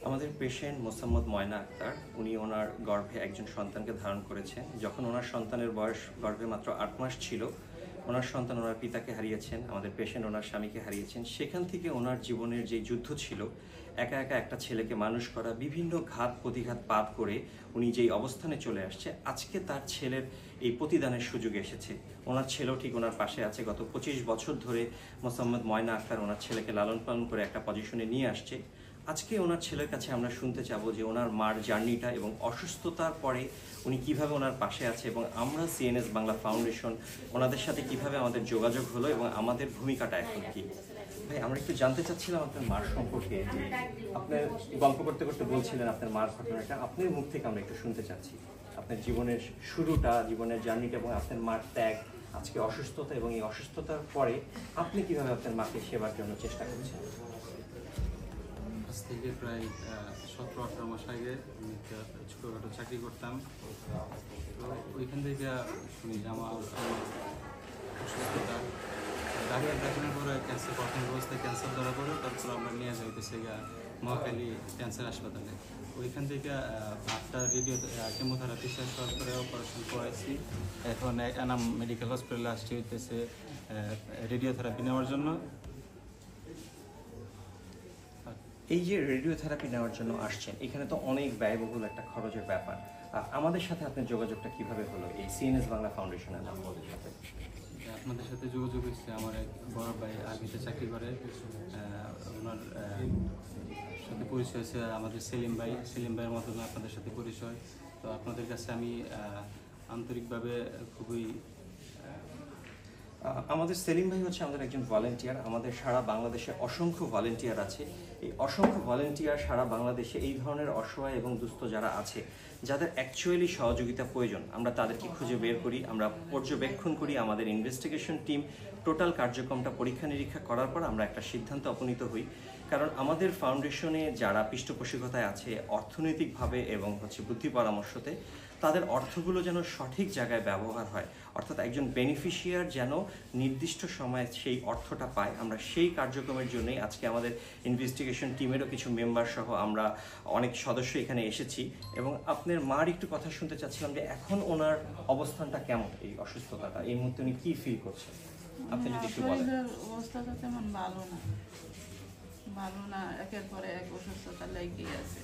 আমাদের পেশেন্ট মোসাম্মদ ময়না আক্তার, উনি ওনার গর্ভে একজন সন্তানকে ধারণ করেছেন। যখন ওনার সন্তানের বয়স গর্ভে মাত্র 8 মাস ছিল, ওনার সন্তান ওনার পিতাকে হারিয়েছেন, আমাদের পেশেন্ট ওনার স্বামীকে হারিয়েছেন। সেখান থেকে ওনার জীবনের যে যুদ্ধ ছিল, একা একা একটা ছেলেকে মানুষ করা, বিভিন্ন ঘাত প্রতিঘাত পার করে উনি যেই অবস্থানে চলে আসছে, আজকে তার ছেলের এই প্রতিদানের সুযোগ এসেছে। ওনার ছেলেও ঠিক ওনার পাশে আছে। গত 25 বছর ধরে মোসাম্মদ ময়না আক্তার ওনার ছেলেকে লালন পালন করে একটা পজিশনে নিয়ে আসছে। আজকে ওনার ছেলের কাছে আমরা শুনতে চাবো যে ওনার মার জার্নিটা এবং অসুস্থতার পরে উনি কিভাবে ওনার পাশে আছে, এবং আমরা সিএনএস বাংলা ফাউন্ডেশন ওনাদের সাথে কিভাবে আমাদের যোগাযোগ হলো এবং আমাদের ভূমিকাটা এখন কি। ভাই, আমরা একটু জানতে চাচ্ছিলাম আপনার মার সম্পর্কে, যে আপনার গল্প করতে করতে বলছিলেন আপনার মার ঘটনাটা, আপনার মুখ থেকে আমরা একটু শুনতে চাচ্ছি আপনার জীবনের শুরুটা, জীবনের জার্নিটা এবং আপনার মার ত্যাগ, আজকে অসুস্থতা এবং এই অসুস্থতার পরে আপনি কিভাবে আপনার মাকে সেবার জন্য চেষ্টা করছেন। আজ থেকে প্রায় 17-18 মাস আগে আমি একটা ছোটোখাটো চাকরি করতাম। তো ওইখান থেকে শুনি যে আমার অসুস্থতা ডাক্তার দেখানোর পরে ক্যান্সার, প্রথম অবস্থায় ক্যান্সার ধরা পড়ে, তারপর আমরা নিয়ে যাইতেছি মহাখালী ক্যান্সার হাসপাতালে। ওইখান থেকে 8টা রেডিও কেমোথেরাপি শেষ হওয়ার পরে অপারেশন করাইছি। এখন এনাম মেডিকেল হসপিটালে আসছি হইতেছে রেডিওথেরাপি নেওয়ার জন্য। এই যে রেডিওথেরাপি নেওয়ার জন্য আসছেন, এখানে তো অনেক ব্যয়বহুল একটা খরচের ব্যাপার। আমাদের সাথে আপনার যোগাযোগটা কিভাবে হলো এই সিএনএস বাংলা ফাউন্ডেশনের আমাদের সাথে? আপনাদের সাথে যোগাযোগ হচ্ছে আমার এক বড় ভাই আর্মিতে চাকরি করে, ওনার সাথে পরিচয় হয়েছে আমাদের সেলিম ভাইয়ের মাধ্যমে আপনাদের সাথে পরিচয়। তো আপনাদের কাছে আমি আন্তরিকভাবে খুবই আমাদের সেলিম ভাই হচ্ছে আমাদের একজন ভলান্টিয়ার। আমাদের সারা বাংলাদেশে অসংখ্য ভলান্টিয়ার আছে। এই অসংখ্য ভলান্টিয়ার সারা বাংলাদেশে এই ধরনের অসহায় এবং দুস্থ যারা আছে, যাদের অ্যাকচুয়ালি সহযোগিতা প্রয়োজন, আমরা তাদেরকে খুঁজে বের করি, আমরা পর্যবেক্ষণ করি। আমাদের ইনভেস্টিগেশন টিম টোটাল কার্যক্রমটা পরীক্ষা নিরীক্ষা করার পর আমরা একটা সিদ্ধান্ত উপনীত হই। কারণ আমাদের ফাউন্ডেশনে যারা পৃষ্ঠপোষকতায় আছে অর্থনৈতিকভাবে এবং বুদ্ধি পরামর্শতে, তাদের অর্থগুলো যেন সঠিক জায়গায় ব্যবহার হয়, অর্থাৎ একজন বেনিফিশিয়ার যেন নির্দিষ্ট সময়ে সেই অর্থটা পায়। আমরা সেই কার্যক্রমের জন্যই আজকে আমাদের ইনভেস্টিগেশন টিমেরও কিছু মেম্বার সহ আমরা অনেক সদস্য এখানে এসেছি। এবং আপনার মার একটু কথা শুনতে চাচ্ছিলাম যে এখন ওনার অবস্থানটা কেমন, এই অসুস্থতাটা এই মুহূর্তে উনি কি ফিল করছেন, আপনি যদি একটু বলেন। অবস্থাটা তেমন ভালো না, একের পরে এক অসুস্থতা লেগেই আছে।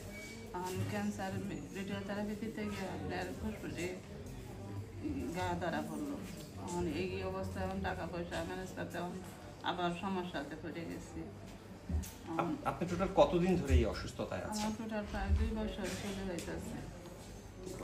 এখন ক্যান্সার রেডিওথেরাপি দিতে গিয়ে আপনার ফুসফুসে গা ধরা পড়লো। এখন এই অবস্থায় এখন টাকা পয়সা ম্যানেজ করতে আবার সমস্যাতে পড়ে গেছি। আপনি টোটাল কতদিন ধরে এই অসুস্থতায় আছেন? আমার টোটাল প্রায় 2 বছর চলে যাইতেছে।